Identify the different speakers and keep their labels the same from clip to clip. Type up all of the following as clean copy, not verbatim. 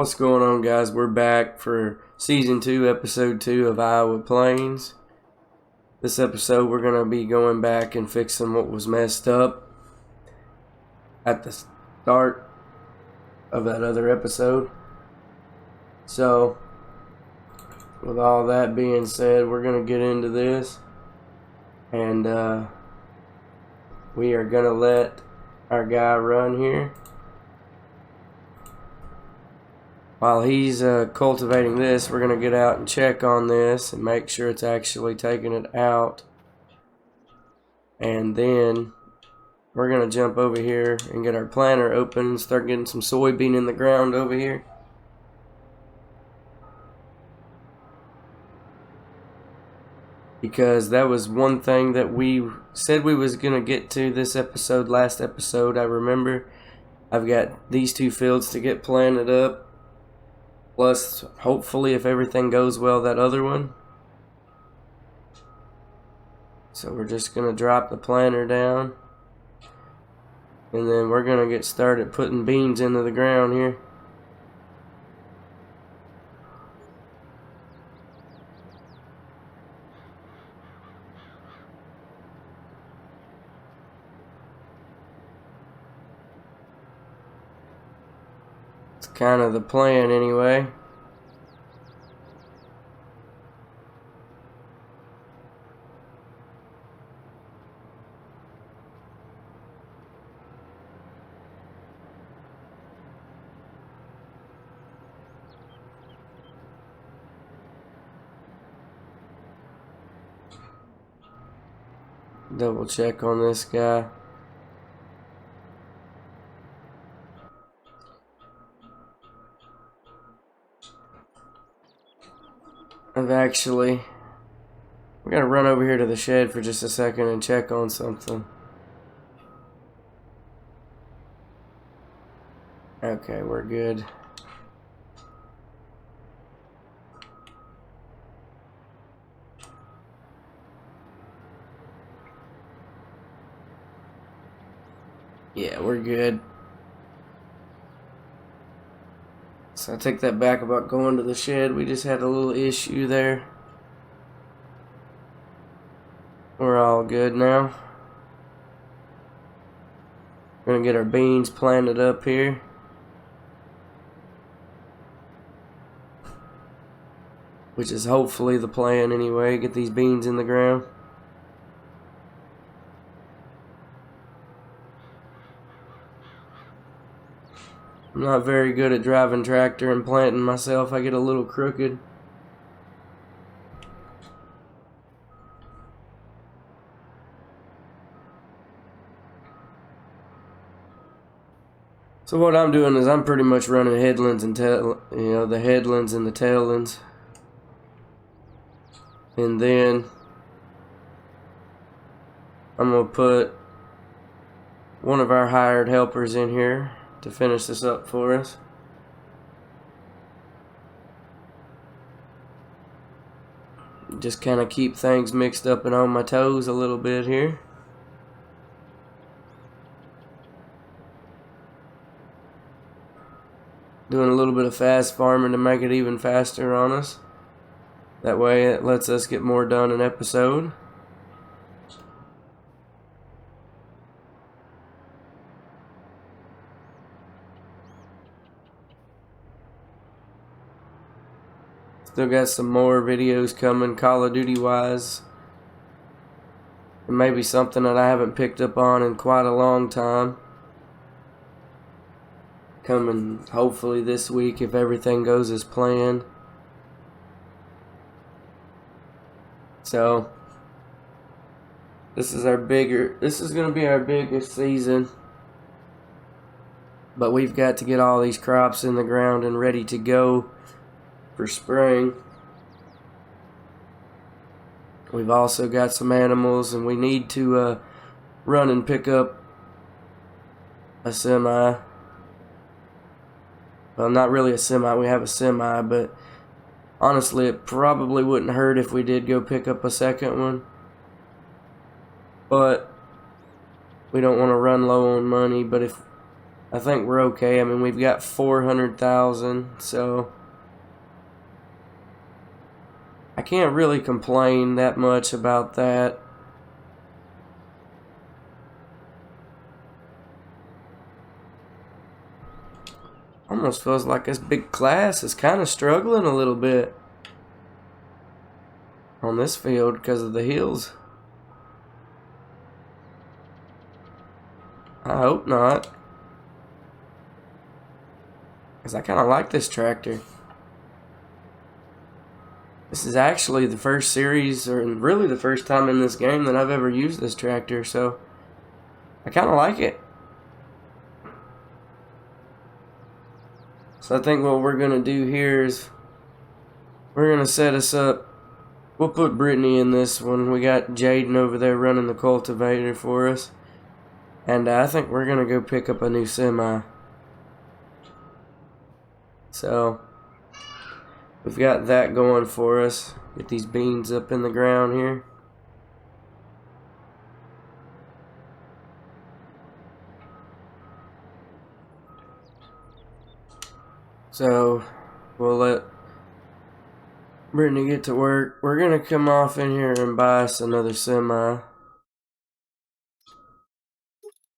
Speaker 1: What's going on, guys? We're back for Season 2, Episode 2 of Iowa Plains. This episode, we're going to be going back and fixing what was messed up at the start of that other episode. So, with all that being said, we're going to get into this. And we are going to let our guy run here. While he's cultivating this, we're going to get out and check on this and make sure it's actually taking it out. And then we're going to jump over here and get our planter open and start getting some soybean in the ground over here. Because that was one thing that we said we was going to get to this episode, last episode. I remember I've got these two fields to get planted up. Plus, hopefully, if everything goes well, that other one. So we're just going to drop the planter down. And then we're going to get started putting beans into the ground here. It's kind of the plan anyway. Double check on this guy. We gotta run over here to the shed for just a second and check on something. Okay, we're good. Yeah, we're good. So I take that back about going to the shed. We just had a little issue there. We're all good now. We're gonna get our beans planted up here. Which is hopefully the plan anyway. Get these beans in the ground. I'm not very good at driving tractor and planting myself. I get a little crooked. So what I'm doing is I'm pretty much running headlands and the headlands and the taillands. And then I'm going to put one of our hired helpers in here to finish this up for us. Just kind of keep things mixed up and on my toes a little bit here. Doing a little bit of fast farming to make it even faster on us. That way it lets us get more done an episode. Still got some more videos coming Call of Duty wise. And maybe something that I haven't picked up on in quite a long time. Coming hopefully this week if everything goes as planned. So this is going to be our biggest season. But we've got to get all these crops in the ground and ready to go for spring. We've also got some animals, and we need to run and pick up a semi. Well, not really a semi. We have a semi, but honestly, it probably wouldn't hurt if we did go pick up a second one. But we don't want to run low on money. But if I think we're okay. I mean, we've got 400,000, so I can't really complain that much about that. Almost feels like this big class is kind of struggling a little bit on this field because of the hills. I hope not, because I kind of like this tractor. This is actually the first series, or really the first time in this game that I've ever used this tractor, so I kind of like it. So I think what we're going to do here is we're going to set us up. We'll put Brittany in this one. We got Jaden over there running the cultivator for us. And I think we're going to go pick up a new semi. So we've got that going for us. Get these beans up in the ground here. So we'll let Brittany get to work. We're going to come off in here and buy us another semi.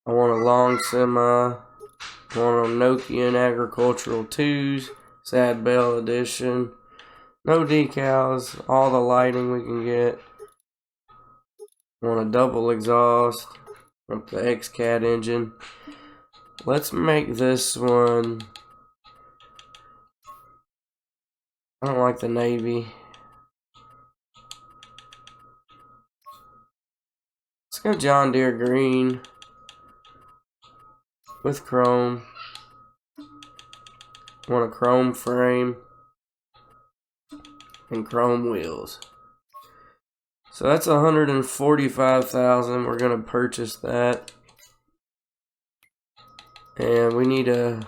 Speaker 1: I want a long semi. I want a Nokian Agricultural 2s. Sad Bell Edition. No decals. All the lighting we can get. I want a double exhaust. I want the X-Cat engine. Let's make this one. I don't like the navy. Let's go John Deere green with chrome. Want a chrome frame and chrome wheels. So that's 145,000. We're gonna purchase that, and we need a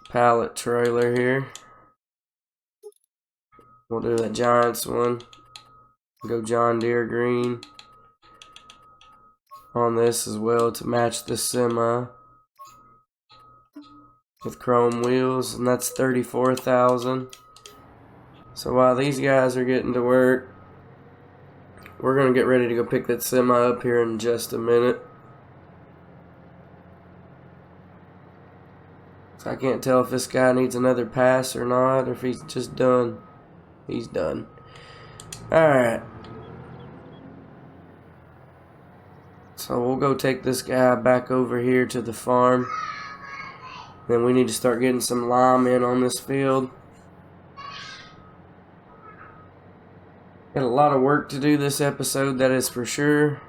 Speaker 1: pallet trailer here. We'll do that Giants one. Go John Deere green on this as well to match the semi with chrome wheels, and that's 34,000. So while these guys are getting to work, we're gonna get ready to go pick that semi up here in just a minute. So I can't tell if this guy needs another pass or not, or if he's just done. He's done. Alright. So we'll go take this guy back over here to the farm. Then we need to start getting some lime in on this field. Got a lot of work to do this episode, that is for sure.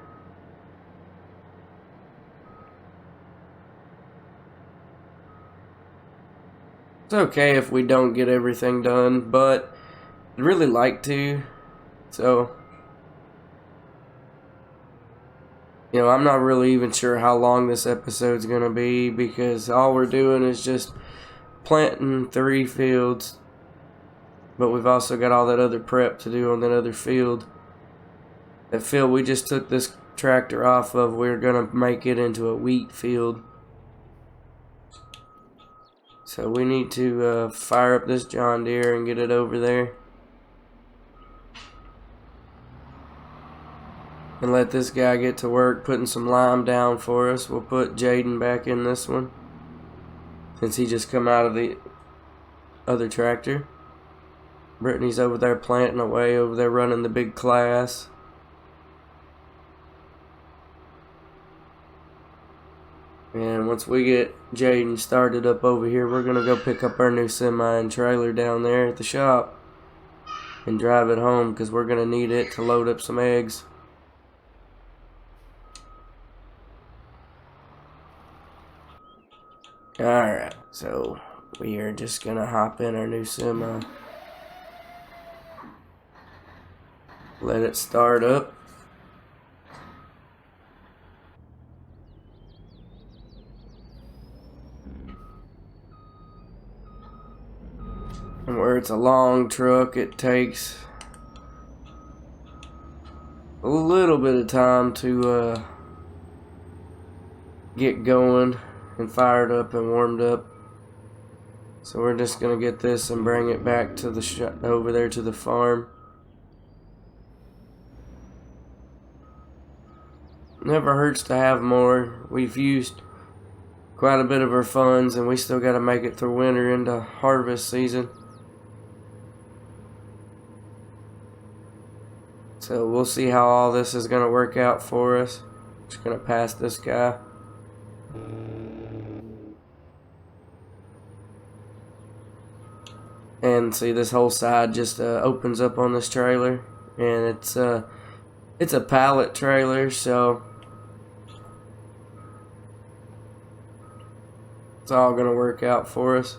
Speaker 1: It's okay if we don't get everything done, but I'd really like to. So, you know, I'm not really even sure how long this episode's going to be, because all we're doing is just planting 3 fields. But we've also got all that other prep to do on that other field. That field we just took this tractor off of, we're going to make it into a wheat field. So we need to fire up this John Deere and get it over there. And let this guy get to work putting some lime down for us. We'll put Jaden back in this one, since he just come out of the other tractor. Brittany's over there planting away, over there running the big class. And once we get Jaden started up over here, we're going to go pick up our new semi and trailer down there at the shop and drive it home, because we're going to need it to load up some eggs. Alright, so we are just going to hop in our new semi. Let it start up. And where it's a long truck, it takes a little bit of time to get going. and fired up and warmed up. So we're just gonna get this and bring it back to the over there to the farm. Never hurts to have more. We've used quite a bit of our funds, and we still got to make it through winter into harvest season. So we'll see how all this is going to work out for us. Just going to pass this guy. And see, this whole side just opens up on this trailer, and it's a pallet trailer, so it's all going to work out for us.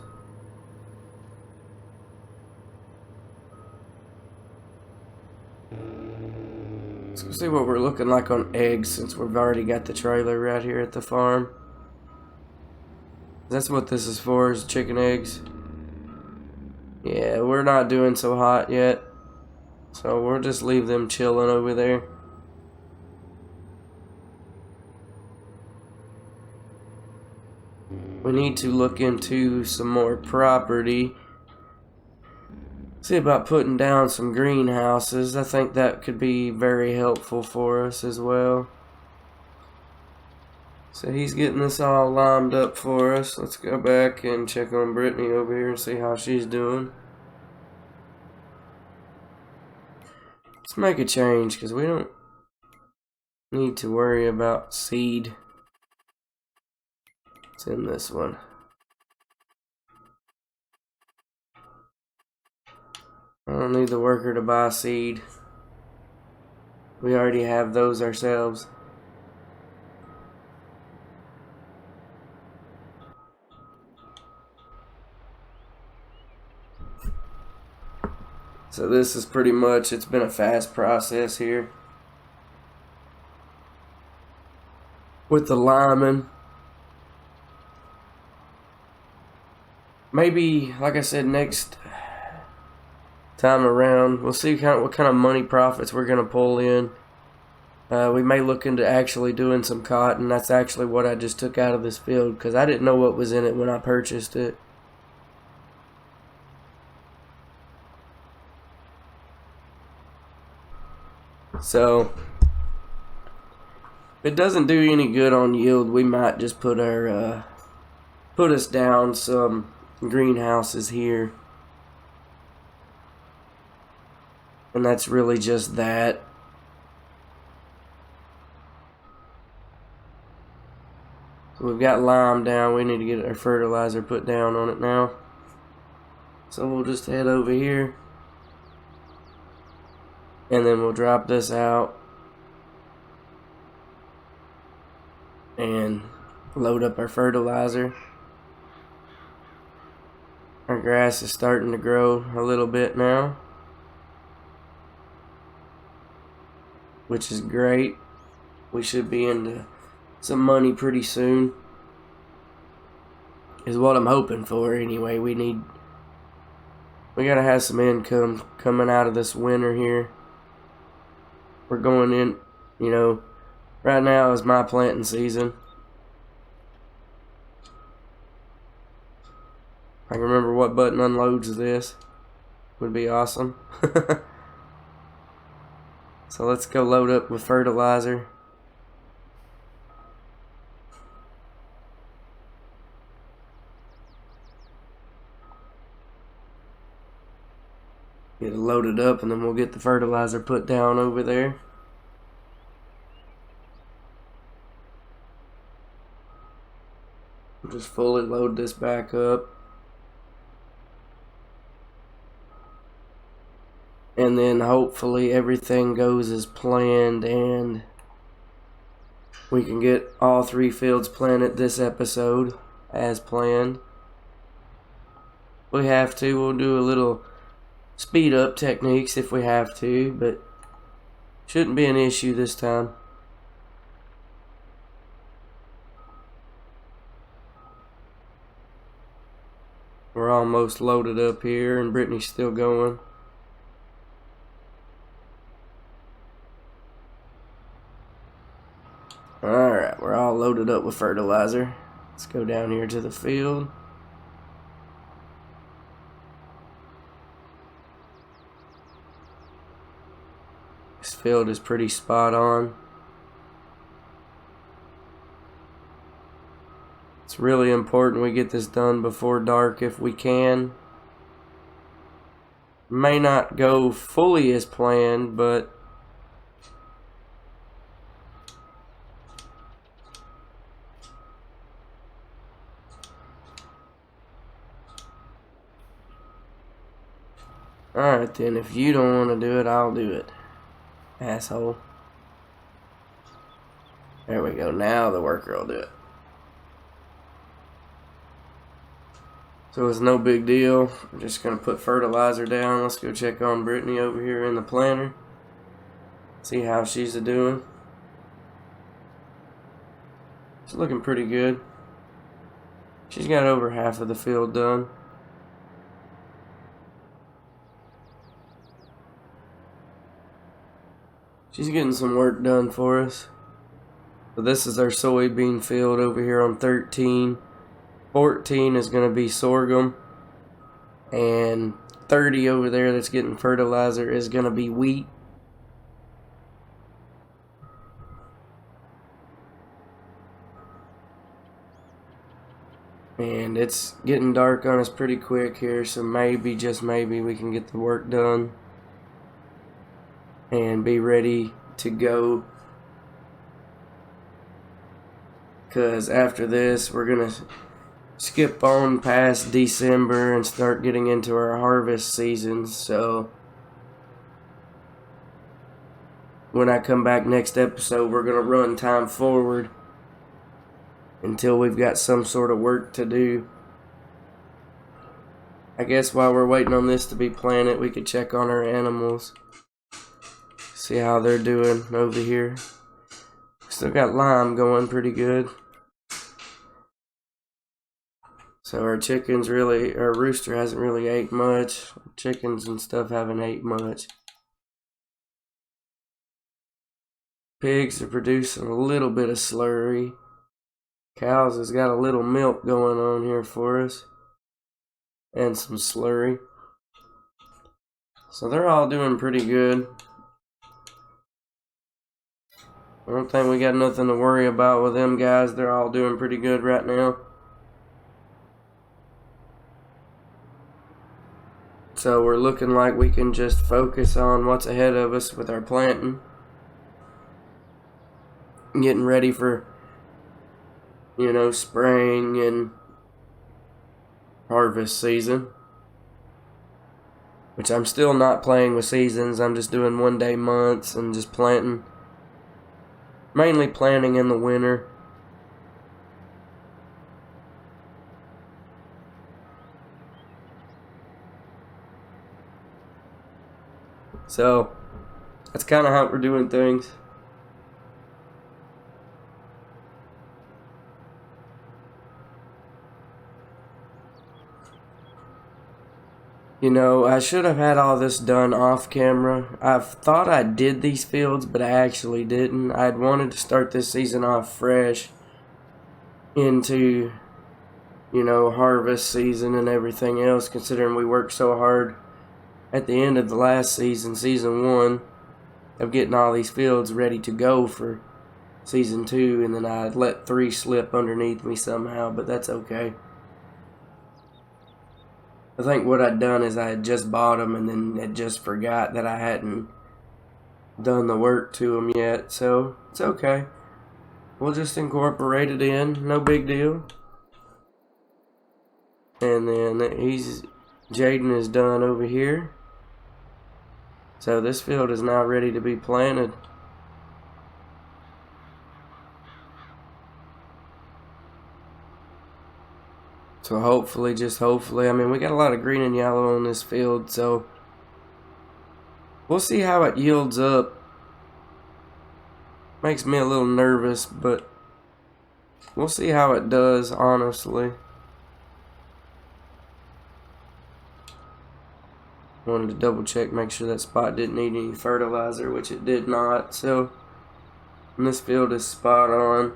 Speaker 1: Let's see what we're looking like on eggs, since we've already got the trailer right here at the farm. That's what this is for, is chicken eggs. Yeah, we're not doing so hot yet, so we'll just leave them chilling over there. We need to look into some more property. See about putting down some greenhouses. I think that could be very helpful for us as well. So he's getting this all lined up for us. Let's go back and check on Brittany over here and see how she's doing. Let's make a change, because we don't need to worry about seed. It's in this one. I don't need the worker to buy seed. We already have those ourselves. So this is pretty much, it's been a fast process here. With the linemen. Maybe, like I said, next time around, we'll see what kind of money profits we're going to pull in. We may look into actually doing some cotton. That's actually what I just took out of this field, because I didn't know what was in it when I purchased it. So, if it doesn't do any good on yield, we might just put us down some greenhouses here. And that's really just that. So we've got lime down. We need to get our fertilizer put down on it now. So we'll just head over here. And then we'll drop this out. And load up our fertilizer. Our grass is starting to grow a little bit now, which is great. We should be into some money pretty soon, is what I'm hoping for anyway. We gotta have some income coming out of this winter here. We're going in, right now is my planting season. I can remember what button unloads this. Would be awesome. So let's go load up with fertilizer. Get it loaded up, and then we'll get the fertilizer put down over there. We'll just fully load this back up. And then hopefully everything goes as planned, and we can get all 3 fields planted this episode as planned. If we have to, we'll do a little speed up techniques if we have to, but shouldn't be an issue this time. We're almost loaded up here, and Brittany's still going. Alright, we're all loaded up with fertilizer. Let's go down here to the field. This field is pretty spot on. It's really important we get this done before dark if we can. May not go fully as planned, but alright then, if you don't want to do it, I'll do it. Asshole. There we go, now the worker will do it. So it's no big deal. I'm just going to put fertilizer down. Let's go check on Brittany over here in the planter. See how she's doing. She's looking pretty good. She's got over half of the field done. She's getting some work done for us. So this is our soybean field over here on 13. 14 is going to be sorghum. And 30 over there that's getting fertilizer is going to be wheat. And it's getting dark on us pretty quick here, so maybe, just maybe, we can get the work done and be ready to go. Because after this, we're going to skip on past December and start getting into our harvest season. So when I come back next episode, we're going to run time forward until we've got some sort of work to do. I guess while we're waiting on this to be planted, we could check on our animals. See how they're doing over here. Still got lime going pretty good. So our chickens really, our rooster hasn't really ate much. Chickens and stuff haven't ate much. Pigs are producing a little bit of slurry. Cows has got a little milk going on here for us. And some slurry. So they're all doing pretty good. I don't think we got nothing to worry about with them guys. They're all doing pretty good right now. So we're looking like we can just focus on what's ahead of us with our planting. Getting ready for, you know, spring and harvest season. Which I'm still not playing with seasons. I'm just doing 1 day months and just planting. Mainly planting in the winter. So that's kind of how we're doing things. You know, I should have had all this done off camera. I've thought I did these fields, but I actually didn't. I'd wanted to start this season off fresh into, you know, harvest season and everything else, considering we worked so hard at the end of the last season, season 1, of getting all these fields ready to go for season 2, and then I let 3 slip underneath me somehow, but that's okay. I think what I'd done is I had just bought them and then had just forgot that I hadn't done the work to them yet, so it's okay. We'll just incorporate it in, no big deal. And then Jaden is done over here. So this field is now ready to be planted. So hopefully, just hopefully, I mean, we got a lot of green and yellow on this field, so we'll see how it yields up. Makes me a little nervous, but we'll see how it does, honestly. Wanted to double check, make sure that spot didn't need any fertilizer, which it did not. So, and this field is spot on.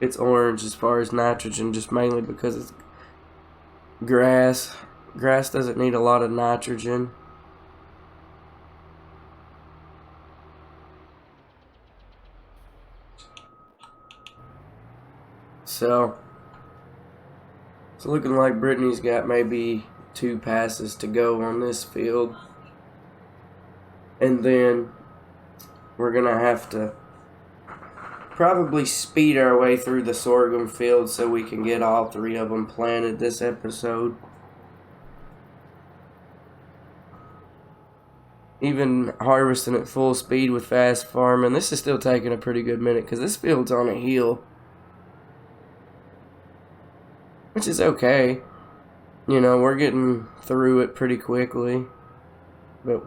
Speaker 1: it's orange as far as nitrogen, just mainly because it's grass. Grass doesn't need a lot of nitrogen. So it's looking like Brittany's got maybe 2 passes to go on this field. And then we're going to have to probably speed our way through the sorghum field so we can get all 3 of them planted this episode. Even harvesting at full speed with fast farming, this is still taking a pretty good minute because this field's on a hill. Which is okay. You know, we're getting through it pretty quickly. But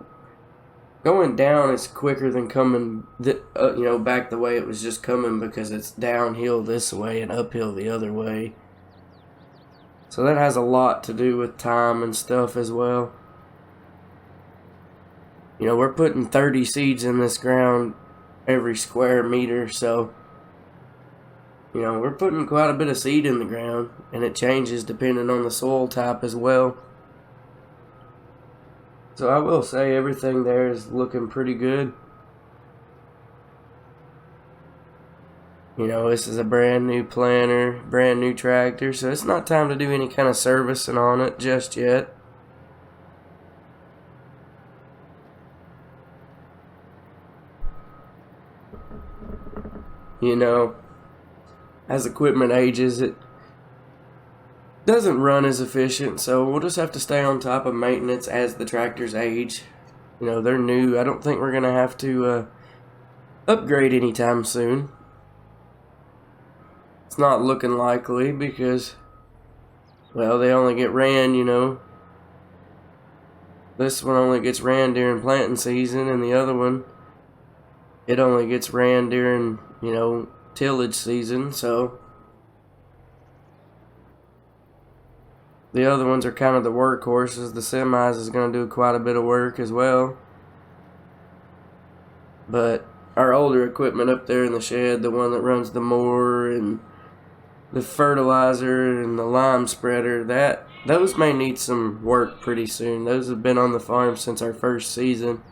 Speaker 1: going down is quicker than coming, back the way it was just coming because it's downhill this way and uphill the other way. So that has a lot to do with time and stuff as well. You know, we're putting 30 seeds in this ground every square meter, so you know, we're putting quite a bit of seed in the ground, and it changes depending on the soil type as well. So I will say everything there is looking pretty good. You know, this is a brand new planter, brand new tractor, so it's not time to do any kind of servicing on it just yet. You know, as equipment ages, it doesn't run as efficient, so we'll just have to stay on top of maintenance as the tractors age. You know, they're new. I don't think we're going to have to upgrade anytime soon. It's not looking likely because, well, they only get ran, you know. This one only gets ran during planting season, and the other one, it only gets ran during, you know, tillage season, so the other ones are kind of the workhorses. The semis is going to do quite a bit of work as well. But our older equipment up there in the shed, the one that runs the mower and the fertilizer and the lime spreader, those may need some work pretty soon. Those have been on the farm since our first season,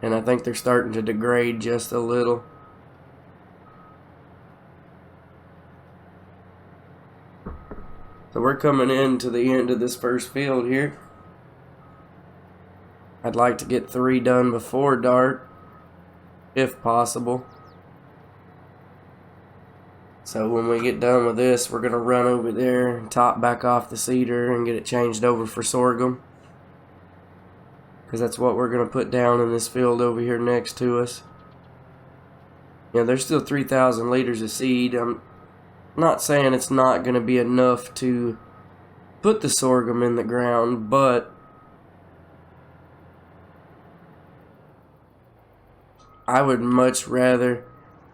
Speaker 1: and I think they're starting to degrade just a little. So we're coming into the end of this first field here. I'd like to get 3 done before dark, if possible. So when we get done with this, we're going to run over there and top back off the cedar and get it changed over for sorghum. Because that's what we're going to put down in this field over here next to us. You know, there's still 3,000 liters of seed. I'm not saying it's not going to be enough to put the sorghum in the ground, but I would much rather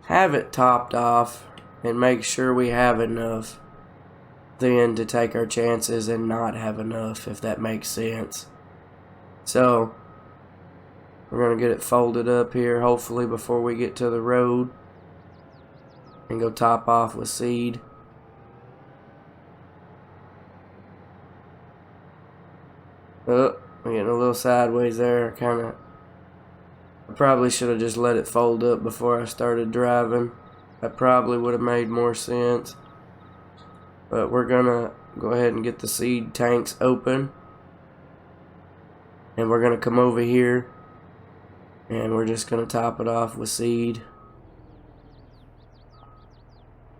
Speaker 1: have it topped off and make sure we have enough than to take our chances and not have enough, if that makes sense. So we're going to get it folded up here hopefully before we get to the road and go top off with seed. Oh, I'm getting a little sideways there. I probably should have just let it fold up before I started driving. That probably would have made more sense. But we're gonna go ahead and get the seed tanks open. And we're gonna come over here and we're just gonna top it off with seed.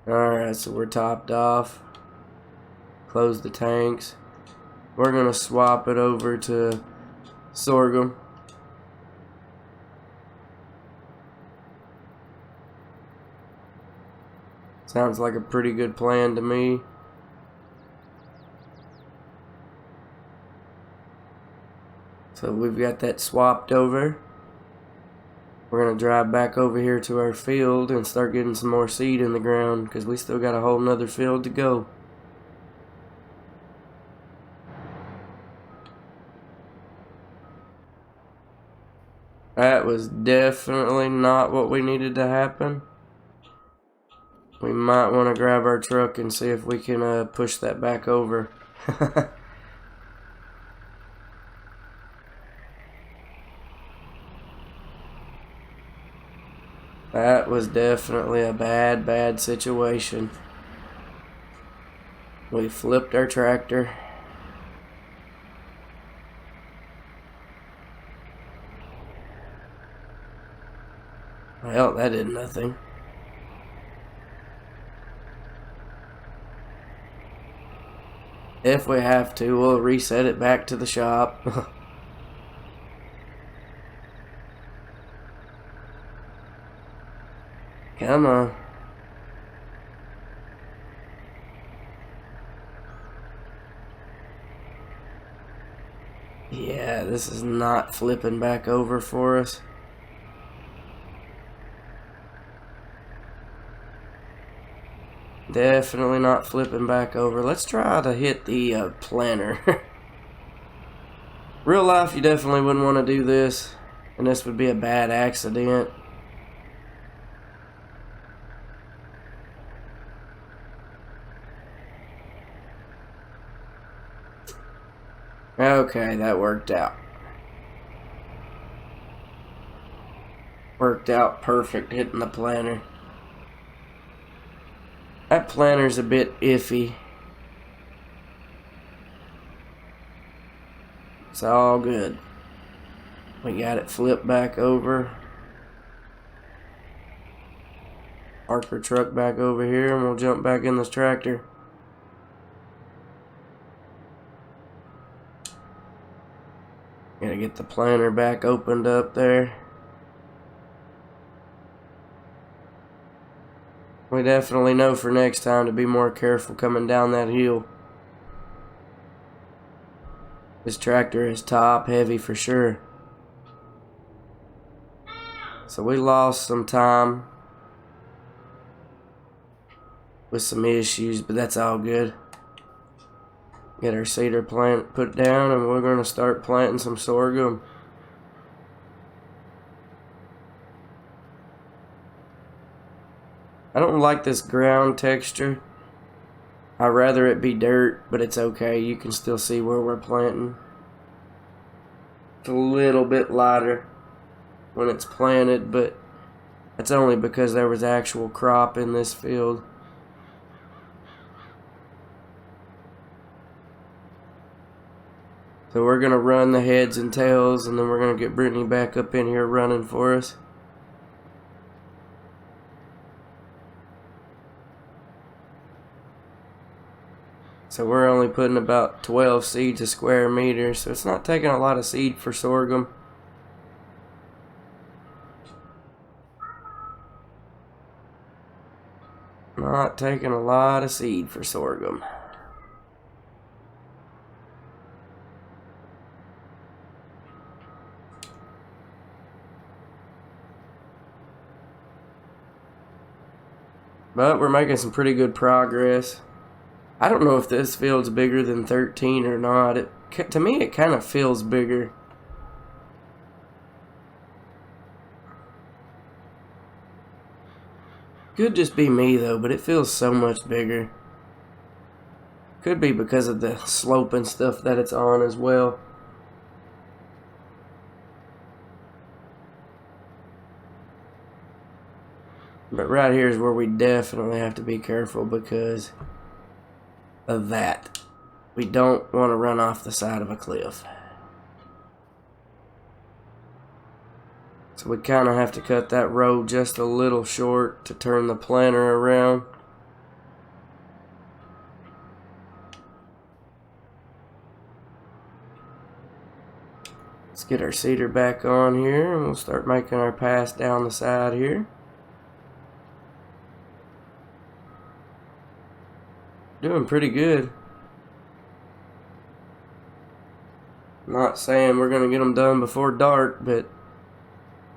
Speaker 1: Alright, so we're topped off. Close the tanks. We're going to swap it over to sorghum. Sounds like a pretty good plan to me. So we've got that swapped over. We're going to drive back over here to our field and start getting some more seed in the ground because we still got a whole nother field to go. That was definitely not what we needed to happen. We might want to grab our truck and see if we can push that back over. That was definitely a bad situation. We flipped our tractor. Well, that did nothing. If we have to, we'll reset it back to the shop. Come on. Yeah, this is not flipping back over for us. Definitely not flipping back over. Let's try to hit the planter. Real life, you definitely wouldn't want to do this, and this would be a bad accident. Okay, that worked out. Worked out perfect hitting the planter. That planter's a bit iffy. It's all good. We got it flipped back over. Park our truck back over here and we'll jump back in this tractor. Gotta get the planter back opened up there. We definitely know for next time to be more careful coming down that hill. This tractor is top heavy for sure. So we lost some time with some issues, but that's all good. Get our cedar plant put down and we're going to start planting some sorghum. I don't like this ground texture. I'd rather it be dirt, but it's okay. You can still see where we're planting. It's a little bit lighter when it's planted, but that's only because there was actual crop in this field. So we're going to run the heads and tails, and then we're going to get Brittany back up in here running for us. So we're only putting about 12 seeds a square meter, so it's not taking a lot of seed for sorghum. Not taking a lot of seed for sorghum. But we're making some pretty good progress. I don't know if this field's bigger than 13 or not. To me, it kind of feels bigger. Could just be me though, but it feels so much bigger. Could be because of the slope and stuff that it's on as well. But right here is where we definitely have to be careful because of that. We don't want to run off the side of a cliff. So we kind of have to cut that road just a little short to turn the planter around. Let's get our seeder back on here and we'll start making our pass down the side here. Doing pretty good. Not saying we're going to get them done before dark, but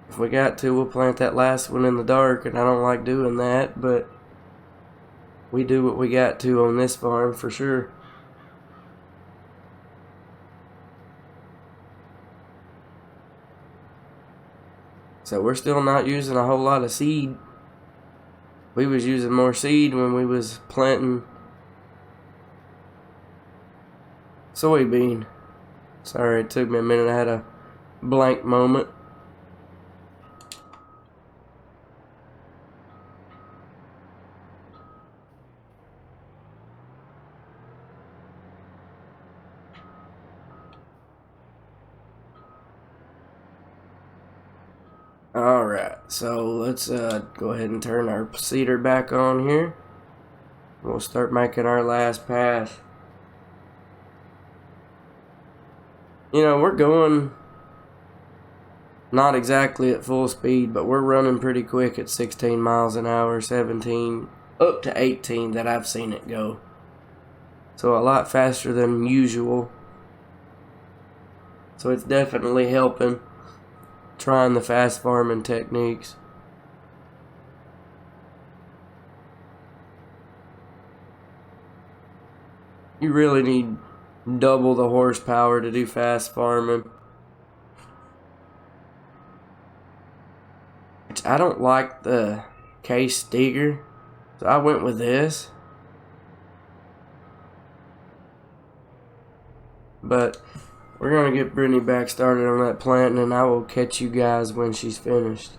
Speaker 1: if we got to, we'll plant that last one in the dark, and I don't like doing that, but we do what we got to on this farm for sure. So we're still not using a whole lot of seed. We was using more seed when we was planting soybean. Sorry, it took me a minute. I had a blank moment. Alright, so let's go ahead and turn our seeder back on here. We'll start making our last pass. You know, we're going not exactly at full speed, but we're running pretty quick at 16 miles an hour, 17, up to 18 that I've seen it go. So a lot faster than usual. So it's definitely helping trying the fast farming techniques. You really need double the horsepower to do fast farming. I don't like the case digger, so I went with this. But we're going to get Brittany back started on that planting, and I will catch you guys when she's finished.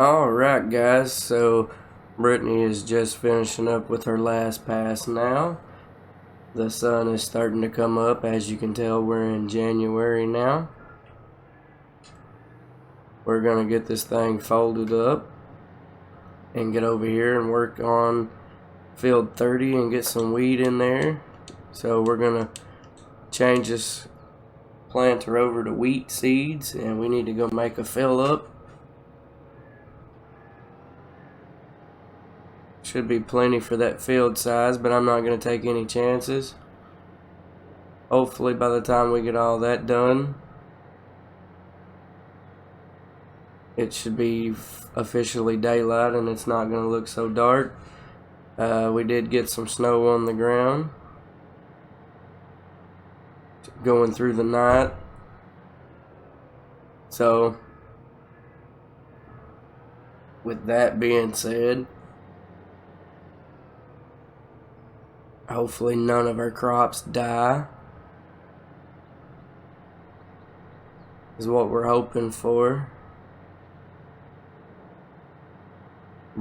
Speaker 1: Alright guys, so Brittany is just finishing up with her last pass now. The sun is starting to come up. As you can tell, we're in January now. We're going to get this thing folded up and get over here and work on field 30 and get some weed in there. So we're going to change this planter over to wheat seeds, and we need to go make a fill up. Should be plenty for that field size, but I'm not going to take any chances. Hopefully by the time we get all that done, it should be officially daylight and it's not going to look so dark. We did get some snow on the ground going through the night. So with that being said, hopefully none of our crops die, is what we're hoping for.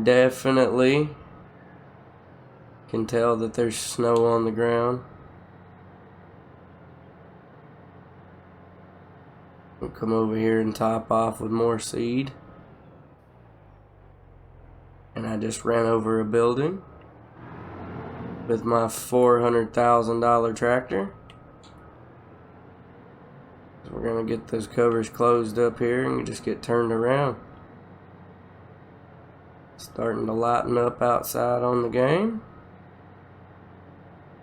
Speaker 1: Definitely can tell that there's snow on the ground. We'll come over here and top off with more seed. And I just ran over a building with my $400,000 tractor. So we're gonna get those covers closed up here and just get turned around. Starting to lighten up outside on the game.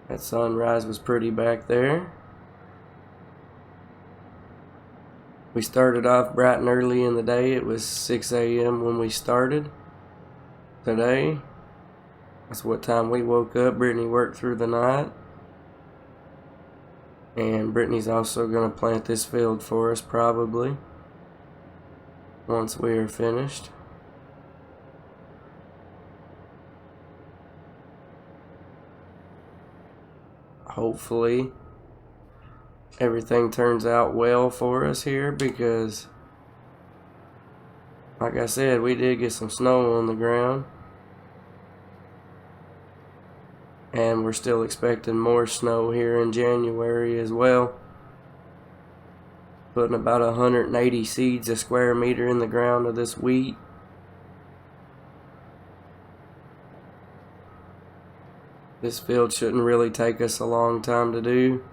Speaker 1: That sunrise was pretty back there. We started off bright and early in the day. It was 6 a.m. when we started today. That's what time we woke up. Brittany worked through the night. And Brittany's also going to plant this field for us probably once we are finished. Hopefully everything turns out well for us here, because like I said, we did get some snow on the ground. And we're still expecting more snow here in January as well. Putting about 180 seeds a square meter in the ground of this wheat. This field shouldn't really take us a long time to do.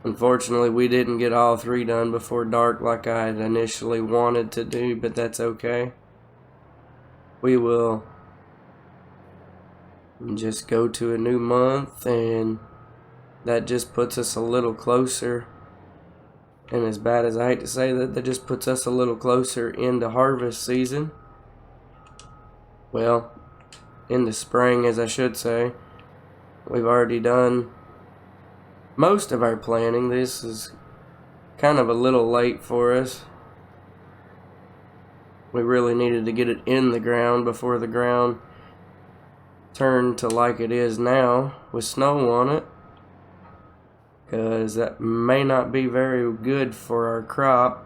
Speaker 1: Unfortunately, we didn't get all 3 done before dark like I had initially wanted to do, but that's okay. We will just go to a new month, and that just puts us a little closer. And as bad as I hate to say that, that just puts us a little closer into harvest season. Well, in the spring, as I should say. We've already done most of our planting. This is kind of a little late for us. We really needed to get it in the ground before the ground turned to like it is now with snow on it, because that may not be very good for our crop.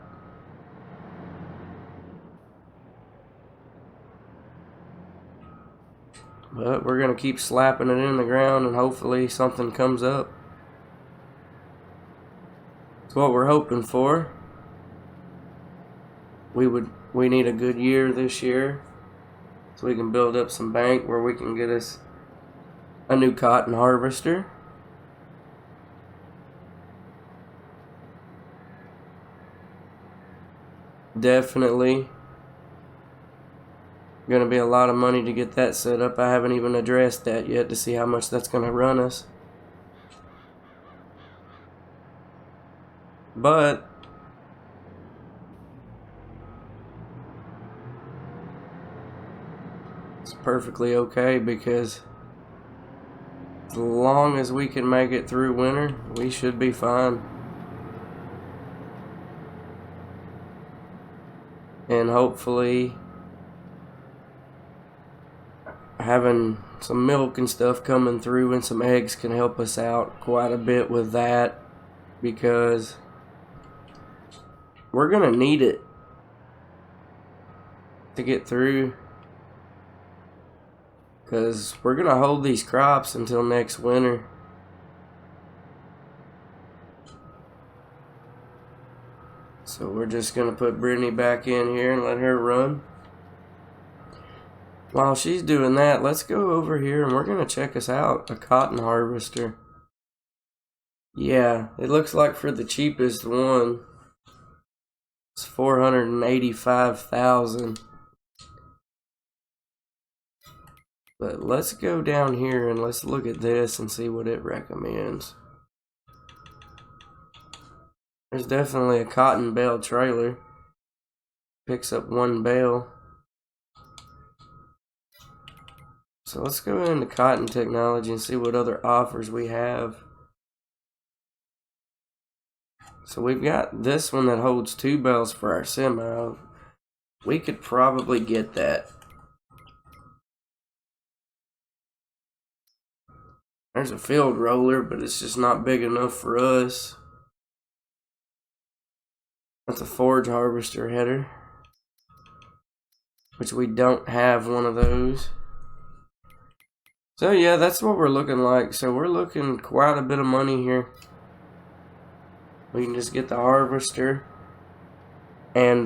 Speaker 1: But we're going to keep slapping it in the ground and hopefully something comes up. It's what we're hoping for. We need a good year this year so we can build up some bank where we can get us a new cotton harvester. Definitely gonna be a lot of money to get that set up. I haven't even addressed that yet to see how much that's gonna run us. But it's perfectly okay, because as long as we can make it through winter, we should be fine. And hopefully having some milk and stuff coming through and some eggs can help us out quite a bit with that, because we're going to need it to get through. Because we're going to hold these crops until next winter. So we're just going to put Brittany back in here and let her run. While she's doing that, let's go over here and we're going to check us out a cotton harvester. Yeah, it looks like for the cheapest one, it's $485,000. But let's go down here and let's look at this and see what it recommends. There's definitely a cotton bale trailer. Picks up 1 bale. So let's go into cotton technology and see what other offers we have. So we've got this one that holds 2 bales for our semi. We could probably get that. There's a field roller, but it's just not big enough for us. That's a forage harvester header, which we don't have one of those. So yeah, that's what we're looking like. So we're looking quite a bit of money here. We can just get the harvester and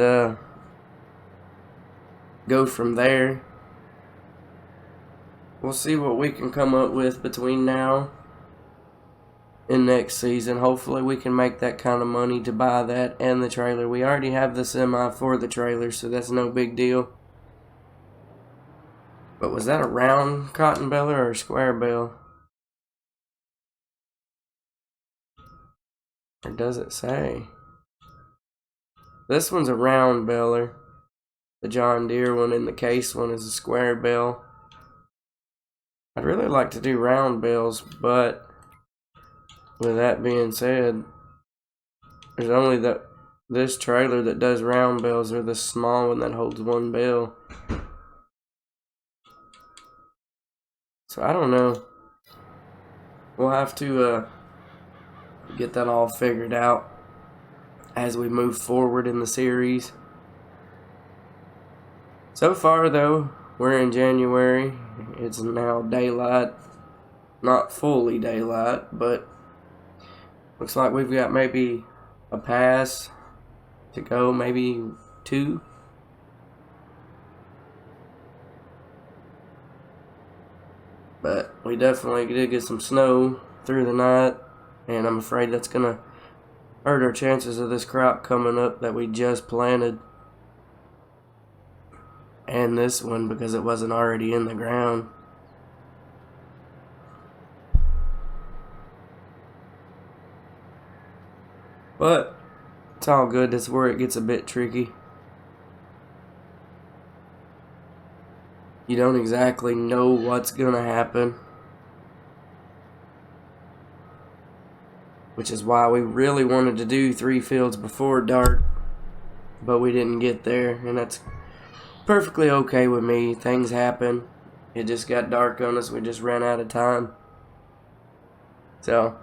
Speaker 1: go from there. We'll see what we can come up with between now and next season. Hopefully we can make that kind of money to buy that and the trailer. We already have the semi for the trailer, so that's no big deal. But was that a round cotton baler or a square bale? Or does it say? This one's a round baler. The John Deere one and the case one is a square bale. I'd really like to do round bales, but with that being said, there's only this trailer that does round bales, or the small one that holds 1 bale. So I don't know. We'll have to get that all figured out as we move forward in the series. So far though, we're in January. It's now daylight. Not fully daylight, but looks like we've got maybe a pass to go, maybe 2. But we definitely did get some snow through the night, and I'm afraid that's going to hurt our chances of this crop coming up that we just planted. And this one, because it wasn't already in the ground. But it's all good. That's where it gets a bit tricky. You don't exactly know what's gonna happen, which is why we really wanted to do 3 fields before dark, but we didn't get there, and that's perfectly okay with me. Things happen. It just got dark on us. We just ran out of time. So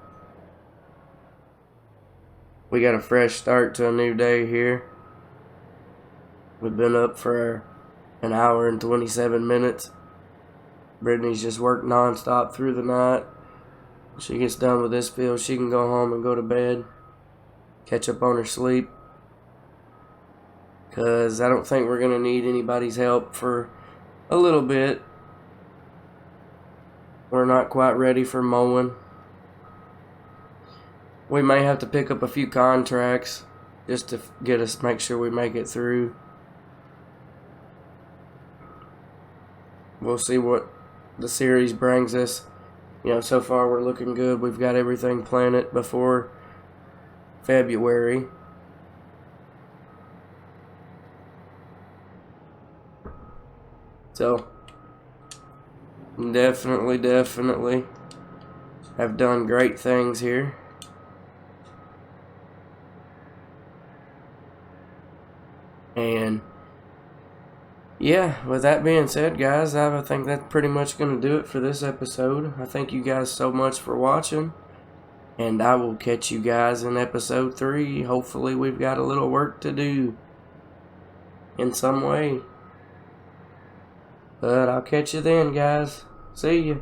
Speaker 1: we got a fresh start to a new day here. We've been up for an hour and 27 minutes. Brittany's just worked non-stop through the night. She gets done with this field, she can go home and go to bed, catch up on her sleep, because I don't think we're going to need anybody's help for a little bit. We're not quite ready for mowing. We may have to pick up a few contracts just to get us, make sure we make it through. We'll see what the series brings us. You know, so far we're looking good. We've got everything planted before February. So, definitely have done great things here. And yeah, with that being said, guys, I think that's pretty much going to do it for this episode. I thank you guys so much for watching. And I will catch you guys in episode 3. Hopefully we've got a little work to do in some way. But I'll catch you then, guys. See ya.